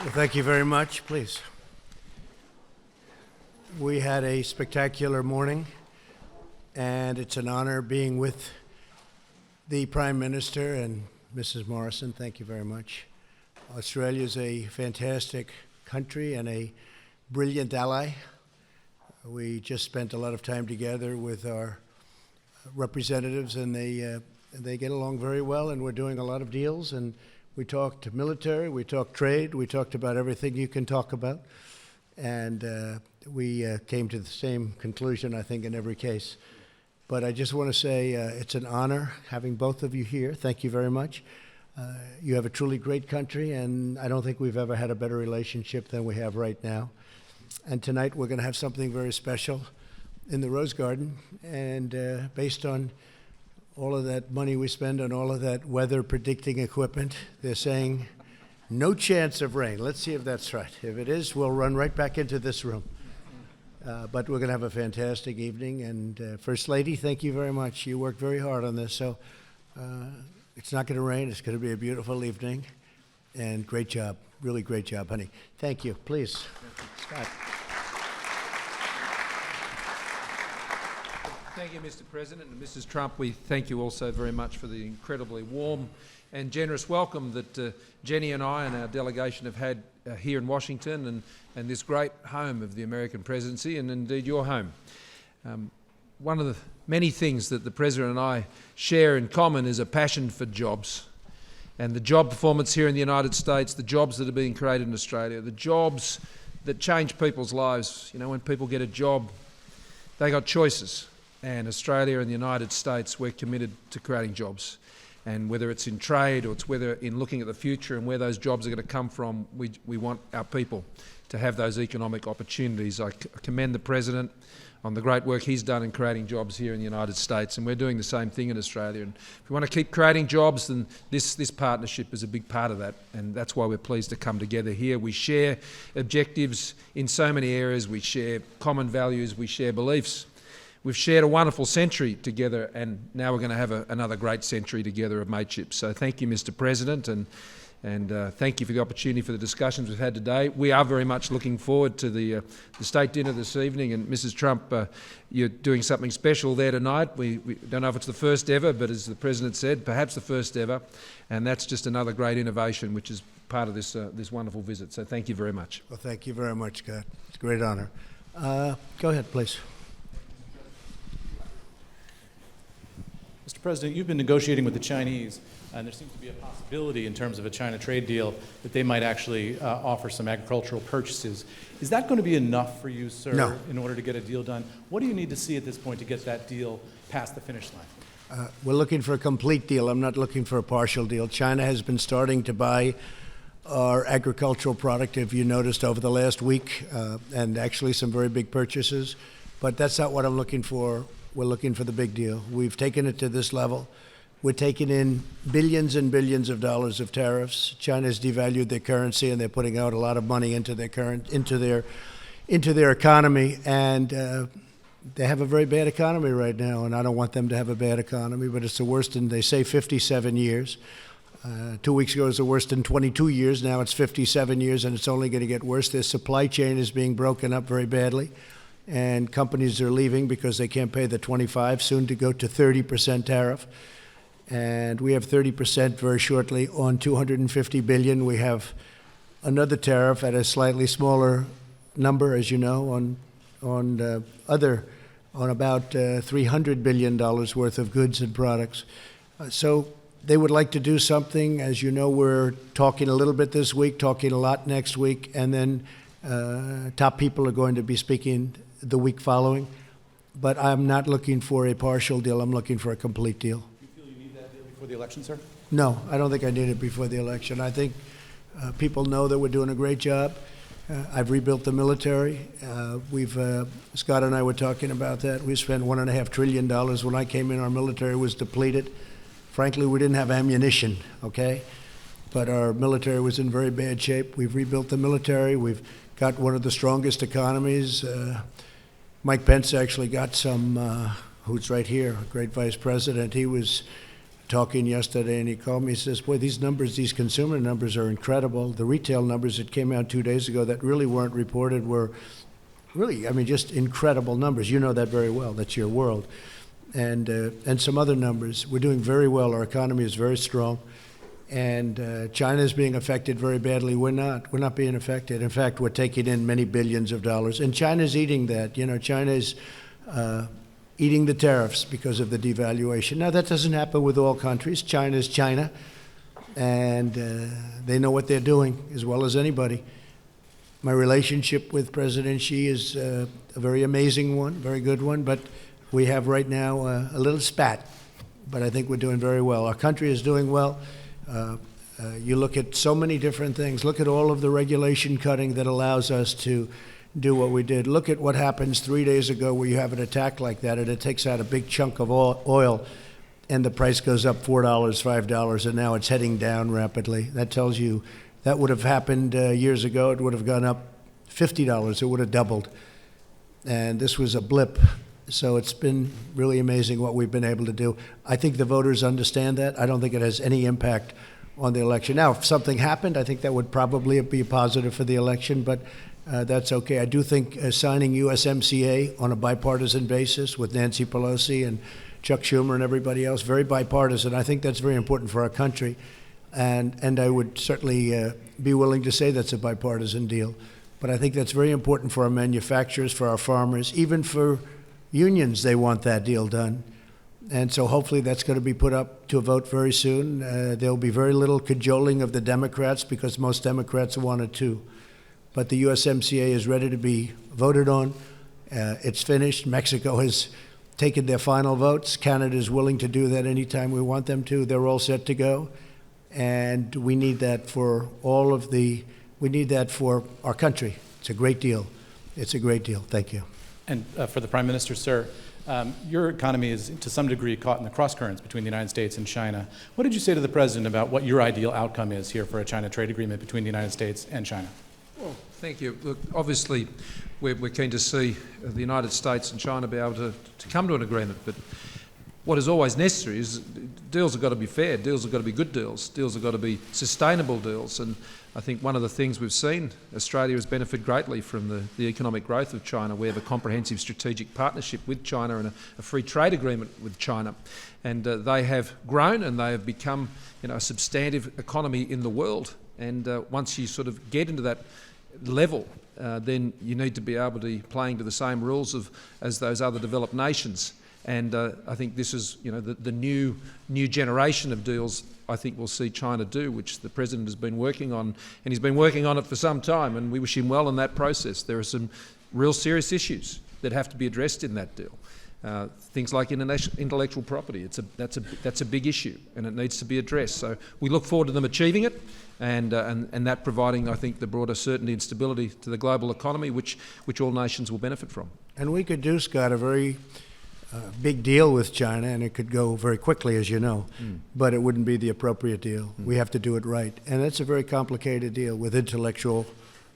Well, thank you very much. Please. We had a spectacular morning, and it's an honor being with the Prime Minister and Mrs. Morrison. Thank you very much. Australia is a fantastic country and a brilliant ally. We just spent a lot of time together with our representatives, and they get along very well, and we're doing a lot of deals. And we talked military, we talked trade, we talked about everything you can talk about. And we came to the same conclusion, I think, in every case. But I just want to say it's an honor having both of you here. Thank you very much. You have a truly great country, and I don't think we've ever had a better relationship than we have right now. And tonight we're going to have something very special in the Rose Garden. And based on all of that money we spend on all of that weather predicting equipment, they're saying no chance of rain. Let's see if that's right. If it is, we'll run right back into this room. But we're going to have a fantastic evening. And First Lady, thank you very much. You worked very hard on this. So it's not going to rain. It's going to be a beautiful evening. And great job. Really great job, honey. Thank you. Please, Scott. Thank you, Mr. President, and Mrs. Trump. We thank you also very much for the incredibly warm and generous welcome that Jenny and I and our delegation have had here in Washington and this great home of the American presidency, and indeed your home. One of the many things that the President and I share in common is a passion for jobs. And the job performance here in the United States, the jobs that are being created in Australia, the jobs that change people's lives. You know, when people get a job, they got choices. And Australia and the United States, we're committed to creating jobs. And whether it's in trade or it's whether in looking at the future and where those jobs are going to come from, we want our people to have those economic opportunities. I commend the President on the great work he's done in creating jobs here in the United States, and we're doing the same thing in Australia. And if we want to keep creating jobs, then this partnership is a big part of that, and that's why we're pleased to come together here. We share objectives in so many areas. We share common values. We share beliefs. We've shared a wonderful century together, and now we're going to have another great century together of mateship. So thank you, Mr. President, and thank you for the opportunity for the discussions we've had today. We are very much looking forward to the state dinner this evening, and Mrs. Trump, you're doing something special there tonight. We don't know if it's the first ever, but as the President said, perhaps the first ever, and that's just another great innovation, which is part of this wonderful visit. So thank you very much. Well, thank you very much, Scott. It's a great honor. Go ahead, please. Mr. President, you've been negotiating with the Chinese, and there seems to be a possibility in terms of a China trade deal that they might actually offer some agricultural purchases. Is that going to be enough for you, sir, No. in order to get a deal done? What do you need to see at this point to get that deal past the finish line? We're looking for a complete deal. I'm not looking for a partial deal. China has been starting to buy our agricultural product, if you noticed, over the last week, and actually some very big purchases. But that's not what I'm looking for. We're looking for the big deal. We've taken it to this level. We're taking in billions and billions of dollars of tariffs. China's devalued their currency, and they're putting out a lot of money into their economy. And they have a very bad economy right now, and I don't want them to have a bad economy, but it's the worst in, they say, 57 years. 2 weeks ago it was the worst in 22 years. Now it's 57 years, and it's only going to get worse. Their supply chain is being broken up very badly, and companies are leaving because they can't pay the 25, soon to go to 30% tariff. And we have 30% very shortly on $250 billion. We have another tariff at a slightly smaller number, as you know, on about $300 billion worth of goods and products. So they would like to do something. As you know, we're talking a little bit this week, talking a lot next week, and then top people are going to be speaking the week following. But I'm not looking for a partial deal. I'm looking for a complete deal. Do you feel you need that deal before the election, sir? No, I don't think I need it before the election. I think people know that we're doing a great job. I've rebuilt the military. Scott and I were talking about that. We spent $1.5 trillion. When I came in, our military was depleted. Frankly, we didn't have ammunition, okay? But our military was in very bad shape. We've rebuilt the military. We've got one of the strongest economies. Mike Pence actually got some, who's right here, a great vice president. He was talking yesterday, and he called me. He says, "Boy, these numbers, these consumer numbers are incredible. The retail numbers that came out 2 days ago that really weren't reported were really, I mean, just incredible numbers. You know that very well. That's your world." And some other numbers. We're doing very well. Our economy is very strong. And China is being affected very badly. We're not. We're not being affected. In fact, we're taking in many billions of dollars. And China's eating that. You know, China's eating the tariffs because of the devaluation. Now, that doesn't happen with all countries. China's China. And they know what they're doing as well as anybody. My relationship with President Xi is a very amazing one, very good one. But we have right now a little spat. But I think we're doing very well. Our country is doing well. You look at so many different things. Look at all of the regulation cutting that allows us to do what we did. Look at what happens 3 days ago where you have an attack like that and it takes out a big chunk of oil and the price goes up $4, $5, and now it's heading down rapidly. That tells you that would have happened years ago. It would have gone up $50. It would have doubled. And this was a blip. So it's been really amazing what we've been able to do. I think the voters understand that. I don't think it has any impact on the election. Now, if something happened, I think that would probably be positive for the election, but that's okay. I do think signing USMCA on a bipartisan basis with Nancy Pelosi and Chuck Schumer and everybody else, very bipartisan. I think that's very important for our country. And I would certainly be willing to say that's a bipartisan deal. But I think that's very important for our manufacturers, for our farmers, even for unions. They want that deal done. And so hopefully that's going to be put up to a vote very soon. There'll be very little cajoling of the Democrats because most Democrats want it too. But the USMCA is ready to be voted on. It's finished. Mexico has taken their final votes. Canada is willing to do that anytime we want them to. They're all set to go. And we need that for we need that for our country. It's a great deal. It's a great deal. Thank you. And for the Prime Minister, sir, your economy is to some degree caught in the cross-currents between the United States and China. What did you say to the President about what your ideal outcome is here for a China trade agreement between the United States and China? Well, thank you. Look, obviously, we're keen to see the United States and China be able to come to an agreement. But what is always necessary is deals have got to be fair, deals have got to be good deals, deals have got to be sustainable deals. And I think one of the things we've seen, Australia has benefited greatly from the economic growth of China. We have a comprehensive strategic partnership with China and a free trade agreement with China. And they have grown and they have become, a substantive economy in the world. And once you sort of get into that level, then you need to be able to be playing to the same rules as those other developed nations. And I think this is, the new generation of deals I think we'll see China do, which the President has been working on, and he's been working on it for some time, and we wish him well in that process. There are some real serious issues that have to be addressed in that deal. Things like intellectual property, that's a big issue, and it needs to be addressed. So we look forward to them achieving it, and that providing, I think, the broader certainty and stability to the global economy, which all nations will benefit from. And we could do, Scott, a very big deal with China, and it could go very quickly, as you know, but it wouldn't be the appropriate deal. We have to do it right. And it's a very complicated deal with intellectual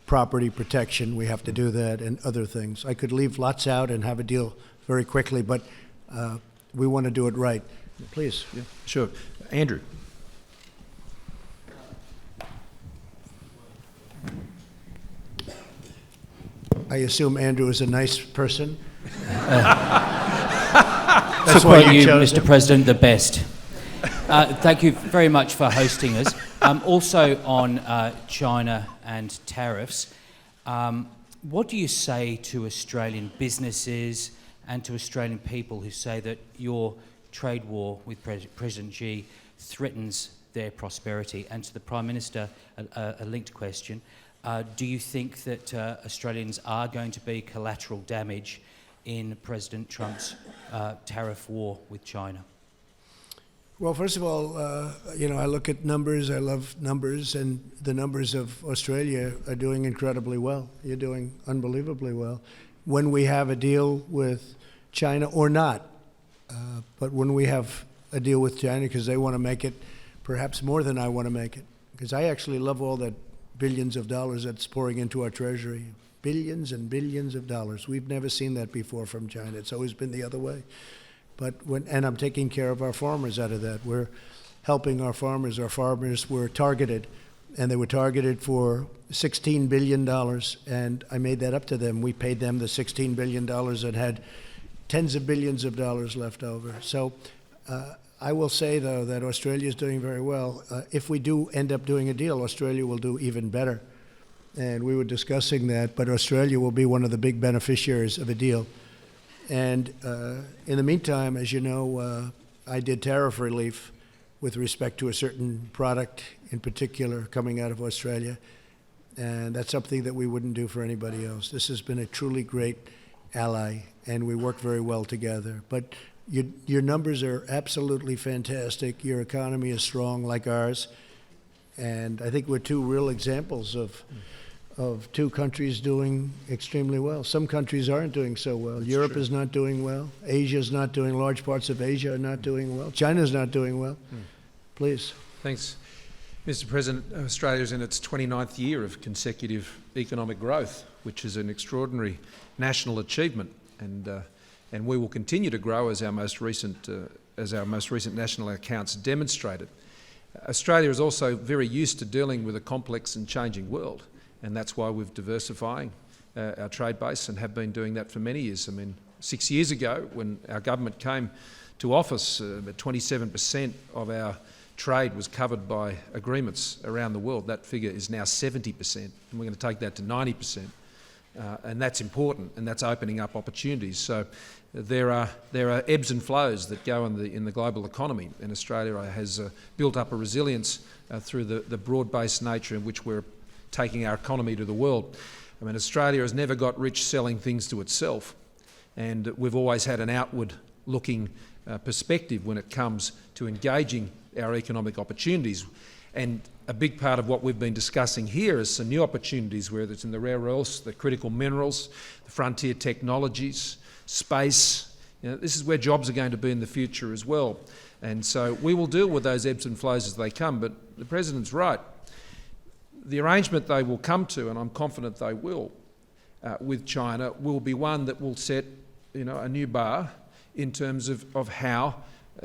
property protection. We have to do that and other things. I could leave lots out and have a deal very quickly, but we want to do it right. Please. Yeah, sure. Andrew. I assume Andrew is a nice person. To quote you, Mr. President, the best. Thank you very much for hosting us. Also on China and tariffs, what do you say to Australian businesses and to Australian people who say that your trade war with President Xi threatens their prosperity? And to the Prime Minister, a linked question. Do you think that Australians are going to be collateral damage in President Trump's tariff war with China? Well, first of all, I look at numbers. I love numbers, and the numbers of Australia are doing incredibly well. You're doing unbelievably well. When we have a deal with China or not, but when we have a deal with China because they want to make it perhaps more than I want to make it, because I actually love all that billions of dollars that's pouring into our treasury. Billions and billions of dollars. We've never seen that before from China. It's always been the other way. And I'm taking care of our farmers out of that. We're helping our farmers. Our farmers were targeted, and they were targeted for $16 billion, and I made that up to them. We paid them the $16 billion and had tens of billions of dollars left over. So I will say, though, that Australia is doing very well. If we do end up doing a deal, Australia will do even better. And we were discussing that, but Australia will be one of the big beneficiaries of a deal. And in the meantime, as you know, I did tariff relief with respect to a certain product in particular coming out of Australia. And that's something that we wouldn't do for anybody else. This has been a truly great ally, and we work very well together. But your numbers are absolutely fantastic. Your economy is strong like ours. And I think we're two real examples of two countries doing extremely well. Some countries aren't doing so well. That's Europe true. Is not doing well. Asia is not doing, large parts of Asia are not doing well. China's not doing well. Please. Thanks. Mr. President, Australia is in its 29th year of consecutive economic growth, which is an extraordinary national achievement, and we will continue to grow as our most recent national accounts demonstrated. Australia is also very used to dealing with a complex and changing world, and that's why we're diversifying our trade base and have been doing that for many years. I mean, 6 years ago, when our government came to office, 27% of our trade was covered by agreements around the world. That figure is now 70%, and we're going to take that to 90%. And that's important, and that's opening up opportunities. So there are ebbs and flows that go in the global economy, and Australia has built up a resilience through the broad-based nature in which we're taking our economy to the world. I mean, Australia has never got rich selling things to itself, and we've always had an outward-looking perspective when it comes to engaging our economic opportunities. And a big part of what we've been discussing here is some new opportunities, whether it's in the rare earths, the critical minerals, the frontier technologies, space. You know, this is where jobs are going to be in the future as well. And so we will deal with those ebbs and flows as they come, but the President's right. The arrangement they will come to, and I'm confident they will, with China, will be one that will set, a new bar in terms of how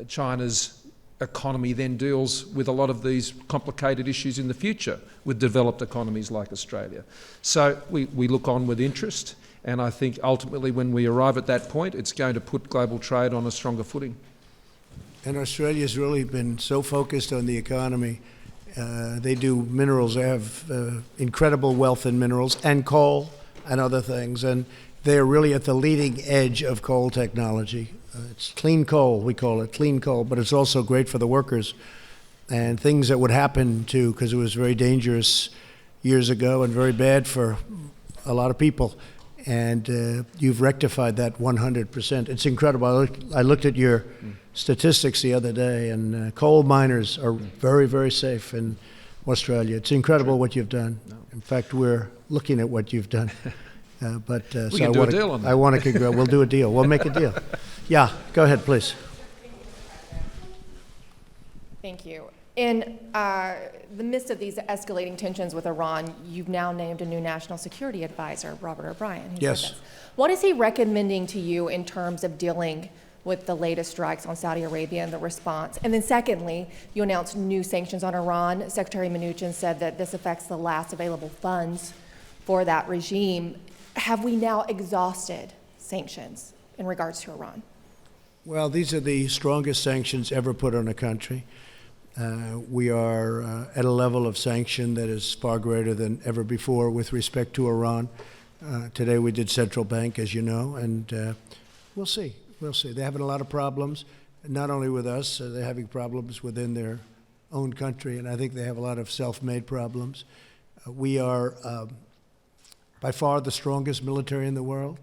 China's economy then deals with a lot of these complicated issues in the future with developed economies like Australia. So we look on with interest, and I think ultimately when we arrive at that point, it's going to put global trade on a stronger footing. And Australia's really been so focused on the economy. They do minerals. They have incredible wealth in minerals and coal and other things, and they're really at the leading edge of coal technology. It's clean coal, we call it, clean coal, but it's also great for the workers. And things that would happen because it was very dangerous years ago and very bad for a lot of people. And you've rectified that 100%. It's incredible. I looked at your statistics the other day, and coal miners are very, very safe in Australia. It's incredible what you've done. In fact, we're looking at what you've done. We can do a deal on that. I want to. We'll do a deal. We'll make a deal. Yeah, go ahead, please. Thank you. In the midst of these escalating tensions with Iran, you've now named a new national security advisor, Robert O'Brien. Yes. What is he recommending to you in terms of dealing with the latest strikes on Saudi Arabia and the response? And then secondly, you announced new sanctions on Iran. Secretary Mnuchin said that this affects the last available funds for that regime. Have we now exhausted sanctions in regards to Iran? Well, these are the strongest sanctions ever put on a country. We are at a level of sanction that is far greater than ever before with respect to Iran. Today we did central bank, as you know, and we'll see. We'll see. They're having a lot of problems, not only with us, they're having problems within their own country, and I think they have a lot of self-made problems. We are by far the strongest military in the world.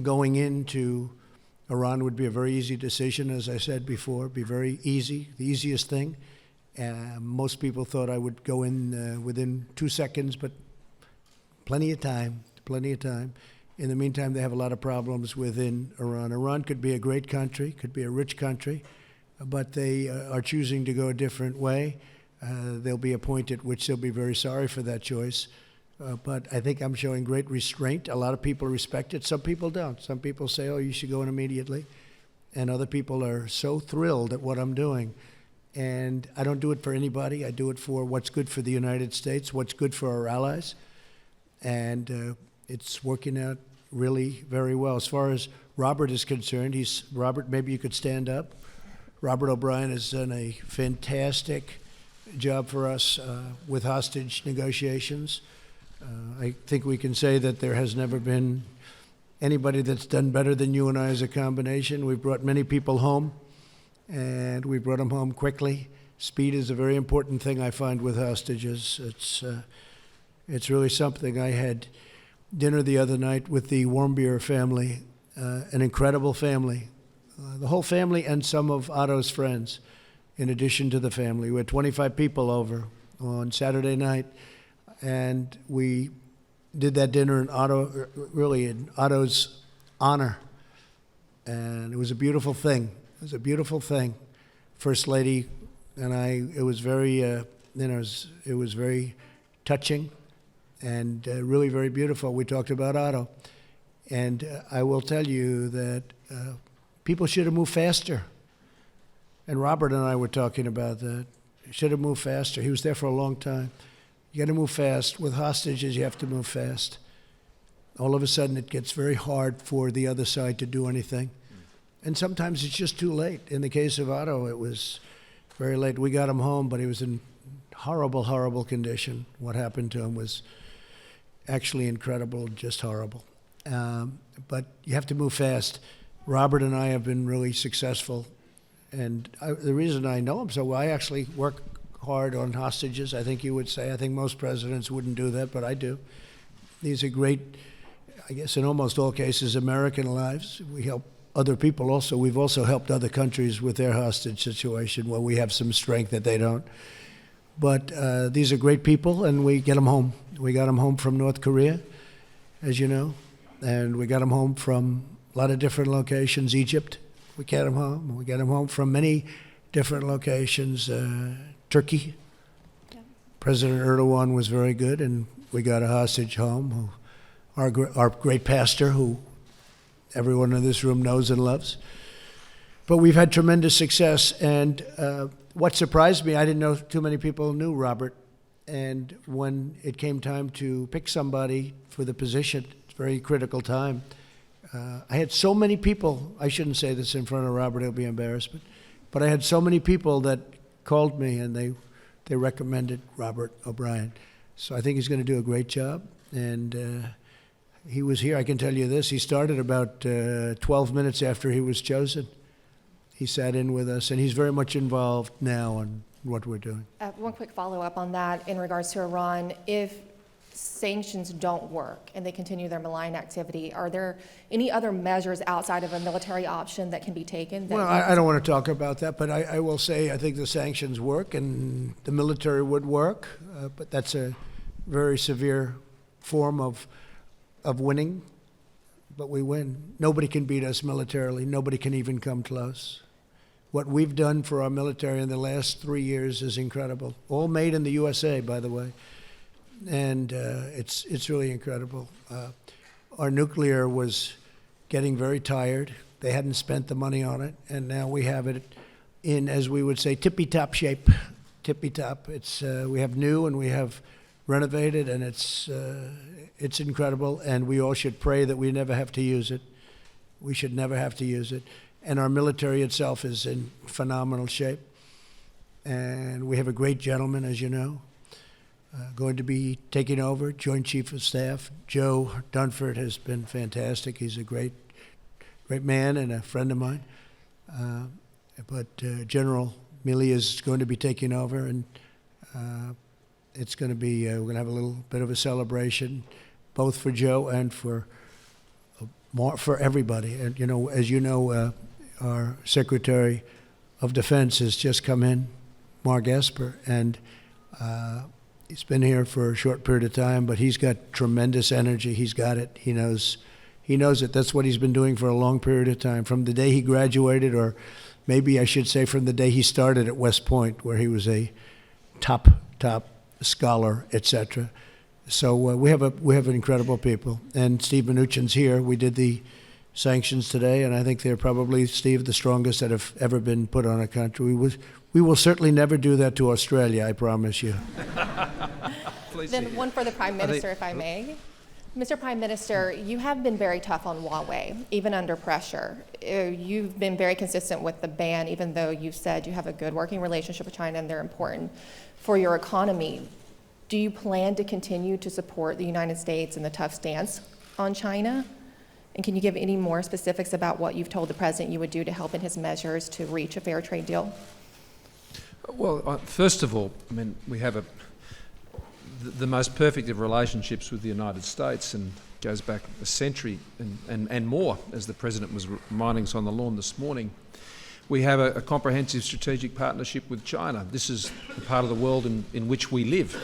Going into Iran would be a very easy decision, as I said before, be very easy, the easiest thing. Most people thought I would go in within 2 seconds, but plenty of time. In the meantime, they have a lot of problems within Iran. Iran could be a great country, could be a rich country, but they are choosing to go a different way. There'll be a point at which they'll be very sorry for that choice. But I think I'm showing great restraint. A lot of people respect it. Some people don't. Some people say, oh, you should go in immediately. and other people are so thrilled at what I'm doing. And I don't do it for anybody. I do it for what's good for the United States, what's good for our allies. And it's working out really very well. As far as Robert is concerned, Robert, maybe you could stand up. Robert O'Brien has done a fantastic job for us with hostage negotiations. I think we can say that there has never been anybody that's done better than you and I as a combination. We've brought many people home, and we brought them home quickly. Speed is a very important thing I find with hostages. It's really something. I had dinner the other night with the Warmbier family, an incredible family. The whole family and some of Otto's friends, in addition to the family. We had 25 people over on Saturday night, and we did that dinner in Otto's honor. And it was a beautiful thing. It was a beautiful thing. First Lady and I, it was very, it was very touching and really very beautiful. We talked about Otto. And I will tell you that people should have moved faster. And Robert and I were talking about that. He should have moved faster. He was there for a long time. You got to move fast. With hostages, you have to move fast. All of a sudden, it gets very hard for the other side to do anything. And sometimes it's just too late. In the case of Otto, it was very late. We got him home, but he was in horrible, horrible condition. What happened to him was actually incredible, just horrible. But you have to move fast. Robert and I have been really successful. And the reason I know him so well, I actually work hard on hostages, I think you would say. I think most presidents wouldn't do that, but I do. These are great, I guess in almost all cases, American lives. We help other people also. We've also helped other countries with their hostage situation where we have some strength that they don't. But these are great people, and we get them home. We got them home from North Korea, as you know, and we got them home from a lot of different locations. Egypt, we get them home. We get them home from many different locations. Turkey, President Erdogan was very good, and we got a hostage home. Our great pastor, who everyone in this room knows and loves. But we've had tremendous success, and what surprised me, I didn't know too many people knew Robert, and when it came time to pick somebody for the position, it's a very critical time. I had so many people, I shouldn't say this in front of Robert, he'll be embarrassed, but I had so many people that called me and they recommended Robert O'Brien. So I think he's going to do a great job. And he was here, I can tell you this, he started about 12 minutes after he was chosen. He sat in with us, and he's very much involved now in what we're doing. One quick follow-up on that in regards to Iran. If sanctions don't work and they continue their malign activity, are there any other measures outside of a military option that can be taken? Well, I don't want to talk about that, but I will say I think the sanctions work and the military would work, but that's a very severe form of winning, but we win. Nobody can beat us militarily. Nobody can even come close. What we've done for our military in the last 3 years is incredible. All made in the USA, by the way. And it's really incredible. Our nuclear was getting very tired. They hadn't spent the money on it, and now we have it in, as we would say, tippy-top shape. Tippy-top. We have new and we have renovated, and it's incredible, and we all should pray that we never have to use it. We should never have to use it. And our military itself is in phenomenal shape. And we have a great gentleman, as you know, going to be taking over, Joint Chief of Staff. Joe Dunford has been fantastic. He's a great man and a friend of mine. But General Milley is going to be taking over, and it's going to be, we're going to have a little bit of a celebration, both for Joe and for everybody. And, you know, as you know, our Secretary of Defense has just come in, Mark Esper, and he's been here for a short period of time, but he's got tremendous energy. He's got it. He knows it. That's what he's been doing for a long period of time, from the day he graduated, or maybe I should say from the day he started at West Point, where he was a top scholar, etc. So we have incredible people. And Steve Mnuchin's here. We did the sanctions today, and I think they're probably, Steve, the strongest that have ever been put on a country. We will certainly never do that to Australia, I promise you. Please Then hear. one for the Prime I think- Minister, if I may. Mr. Prime Minister, you have been very tough on Huawei, even under pressure. You've been very consistent with the ban, even though you said you have a good working relationship with China and they're important for your economy. Do you plan to continue to support the United States in the tough stance on China? And can you give any more specifics about what you've told the President you would do to help in his measures to reach a fair trade deal? Well, first of all, I mean, we have the most perfect of relationships with the United States, and goes back a century and more, as the President was reminding us on the lawn this morning. We have a comprehensive strategic partnership with China. This is the part of the world in which we live,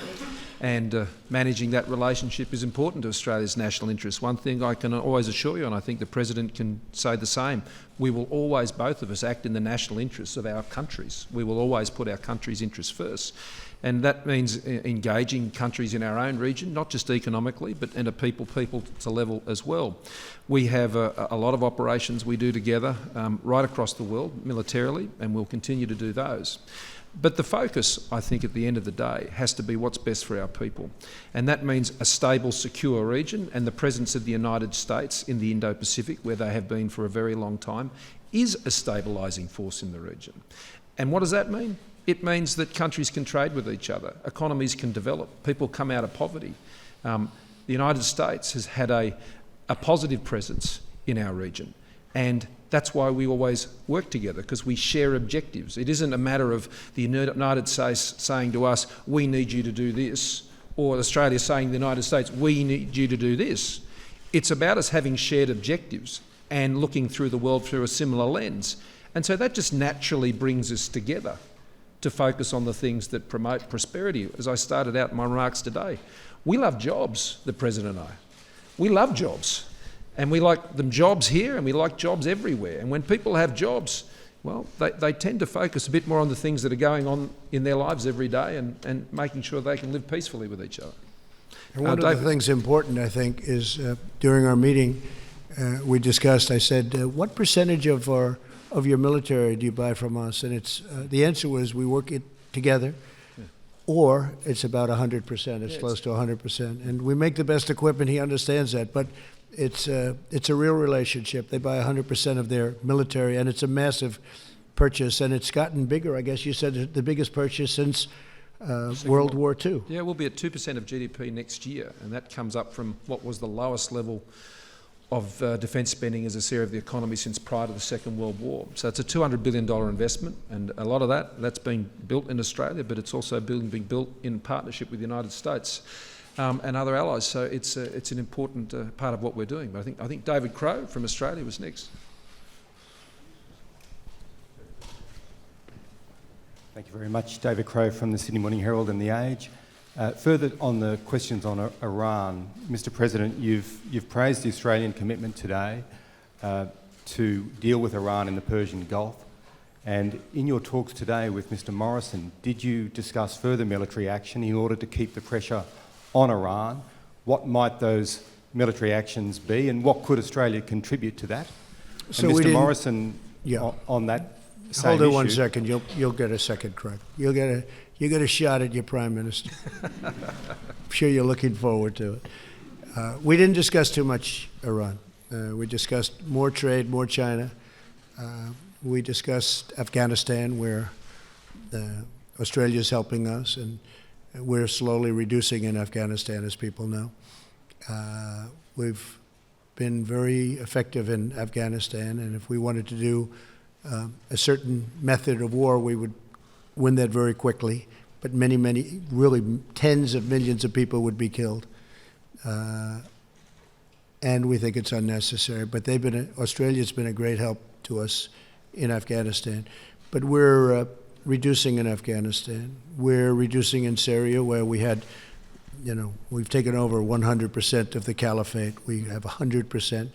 and managing that relationship is important to Australia's national interests. One thing I can always assure you, and I think the President can say the same, we will always, both of us, act in the national interests of our countries. We will always put our country's interests first. And that means engaging countries in our own region, not just economically, but at a people to level as well. We have a lot of operations we do together right across the world, militarily, and we'll continue to do those. But the focus, I think, at the end of the day, has to be what's best for our people. And that means a stable, secure region, and the presence of the United States in the Indo-Pacific, where they have been for a very long time, is a stabilising force in the region. And what does that mean? It means that countries can trade with each other, economies can develop, people come out of poverty. The United States has had a positive presence in our region, and that's why we always work together, because we share objectives. It isn't a matter of the United States saying to us, we need you to do this, or Australia saying to the United States, we need you to do this. It's about us having shared objectives and looking through the world through a similar lens. And so that just naturally brings us together to focus on the things that promote prosperity. As I started out in my remarks today, we love jobs, the President and I. We love jobs, and we like them jobs here, and we like jobs everywhere. And when people have jobs, well, they tend to focus a bit more on the things that are going on in their lives every day, and making sure they can live peacefully with each other. And one of David. the things important, I think, is during our meeting, we discussed, I said, what percentage of your military do you buy from us? And it's the answer was we work it together, or it's about 100%. It's close to 100%, and we make the best equipment. He understands that, but it's a real relationship. They buy 100% of their military, and it's a massive purchase, and it's gotten bigger. I guess you said the biggest purchase since World War II. Yeah, we'll be at 2% of GDP next year, and that comes up from what was the lowest level of defence spending as a share of the economy since prior to the Second World War. So it's a $200 billion investment, and a lot of that's been built in Australia, but it's also being built in partnership with the United States and other allies. So it's an important part of what we're doing. But I think David Crowe from Australia was next. Thank you very much. David Crowe from the Sydney Morning Herald and The Age. Further on the questions on Iran, Mr. President, you've praised the Australian commitment today to deal with Iran in the Persian Gulf. And in your talks today with Mr. Morrison, did you discuss further military action in order to keep the pressure on Iran? What might those military actions be, and what could Australia contribute to that? So and we Mr. didn't- Morrison, Yeah. on that same Hold it one issue- second. You'll get a second, Craig. You get a shot at your Prime Minister. I'm sure you're looking forward to it. We didn't discuss too much Iran. We discussed more trade, more China. We discussed Afghanistan, where Australia's helping us, and we're slowly reducing in Afghanistan, as people know. We've been very effective in Afghanistan, and if we wanted to do a certain method of war, we would win that very quickly. But many, really tens of millions of people would be killed. And we think it's unnecessary. But Australia's been a great help to us in Afghanistan. But we're reducing in Afghanistan. We're reducing in Syria, where we had, we've taken over 100% of the caliphate. We have 100%.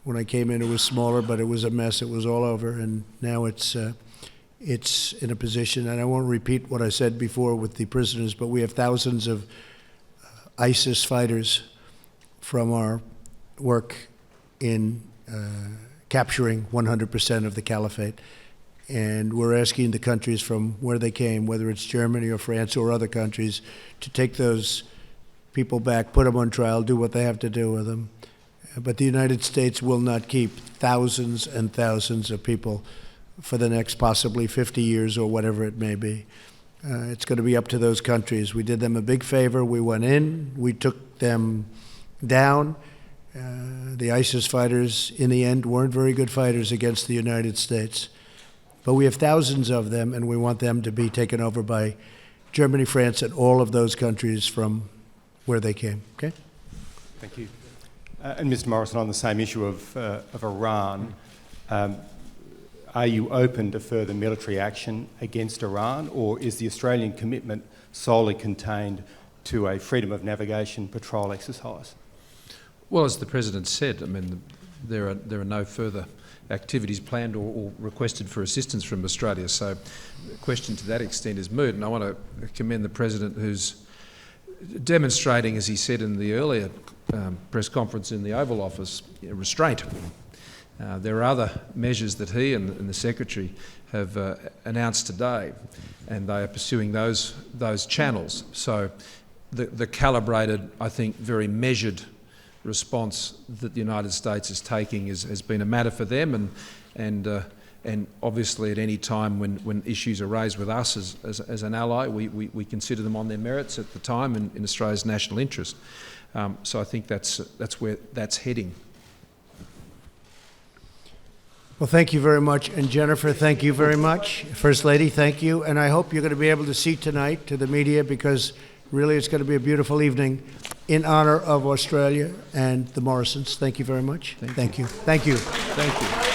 When I came in, it was smaller, but it was a mess. It was all over, and now it's in a position, and I won't repeat what I said before with the prisoners, but we have thousands of ISIS fighters from our work in capturing 100% of the caliphate. And we're asking the countries from where they came, whether it's Germany or France or other countries, to take those people back, put them on trial, do what they have to do with them. But the United States will not keep thousands and thousands of people for the next possibly 50 years or whatever it may be. It's going to be up to those countries. We did them a big favor. We went in, we took them down. The ISIS fighters, in the end, weren't very good fighters against the United States. But we have thousands of them, and we want them to be taken over by Germany, France, and all of those countries from where they came. Okay? Thank you. And Mr. Morrison, on the same issue of Iran, are you open to further military action against Iran, or is the Australian commitment solely contained to a freedom of navigation patrol exercise? Well, as the President said, I mean, there are no further activities planned or requested for assistance from Australia. So the question to that extent is moot. And I want to commend the President, who's demonstrating, as he said in the earlier press conference in the Oval Office, restraint. There are other measures that he and the Secretary have announced today, and they are pursuing those channels. So the calibrated, I think, very measured response that the United States is taking has been a matter for them, and obviously at any time when issues are raised with us as an ally, we consider them on their merits at the time in Australia's national interest. So I think that's where that's heading. Well, thank you very much. And Jennifer, thank you very much. First Lady, thank you. And I hope you're going to be able to see tonight to the media, because really it's going to be a beautiful evening in honor of Australia and the Morrisons. Thank you very much. Thank you. Thank you. Thank you.